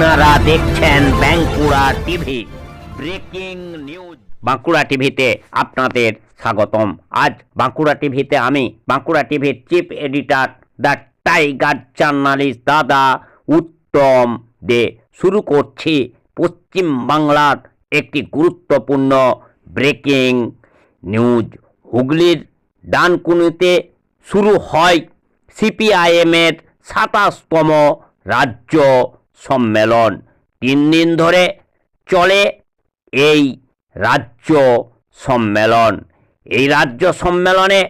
আপনারা দেখছেন Bankura TV breaking news. Bankura টিভিতে আপনাদের স্বাগতম। আজ বাঁকুড়া টিভিতে আমি বাঁকুড়া টিভির chief editor the tiger journalist দাদা উত্তম দে শুরু করছি পশ্চিম বাংলার একটি গুরুত্বপূর্ণ ব্রেকিং নিউজ। হুগলির ডানকুনিতে শুরু হয় সিপিআইএমের ২৭তম রাজ্য সম্মেলন। ৩ দিন ধরে চলে এই রাজ্য সম্মেলন। এই রাজ্য সম্মেলনে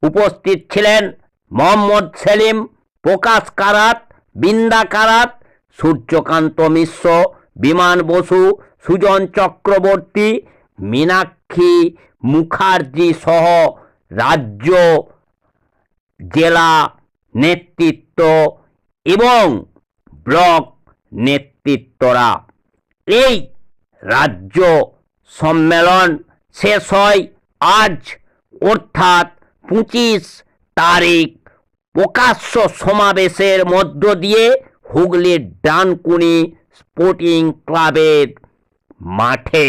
উপস্থিত ছিলেন মোহাম্মদ সেলিম, প্রকাশ কারাত, বৃন্দা কারাত, সূর্যকান্ত মিশ্র, বিমান বসু, সুজন চক্রবর্তী, মীনাক্ষী মুখার্জি সহ রাজ্য জেলা নেতৃত্ব এবং ব্লক নেতৃত্বরা। এই রাজ্য সম্মেলন শেষ হয় আজ অর্থাৎ ২৫ তারিখ প্রকাশ্য সমাবেশের মধ্য দিয়ে হুগলির ডানকুনি স্পোর্টিং ক্লাবের মাঠে।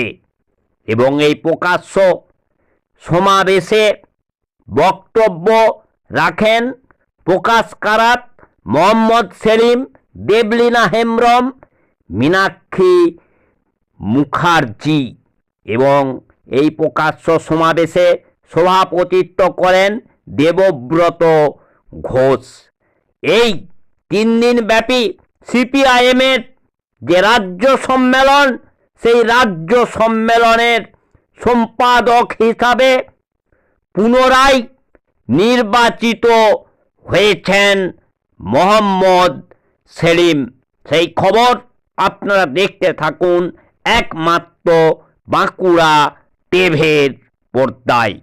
এবং এই প্রকাশ্য সমাবেশে বক্তব্য রাখেন প্রকাশ কারাত, মোহাম্মদ সেলিম, দেবলীনা হেমব্রম, মীনাক্ষী মুখার্জি। এবং এই প্রকাশ্য সমাবেশে সভাপতিত্ব করেন দেবব্রত ঘোষ। এই ৩ দিন ব্যাপী সিপিআইএমের যে রাজ্য সম্মেলন, সেই রাজ্য সম্মেলনের সম্পাদক হিসাবে পুনরায় নির্বাচিত হয়েছেন মোহাম্মদ সেলিম। সেই খবর আপনারা দেখতে থাকুন একমাত্র বাঁকুড়া টিভির পর্দায়।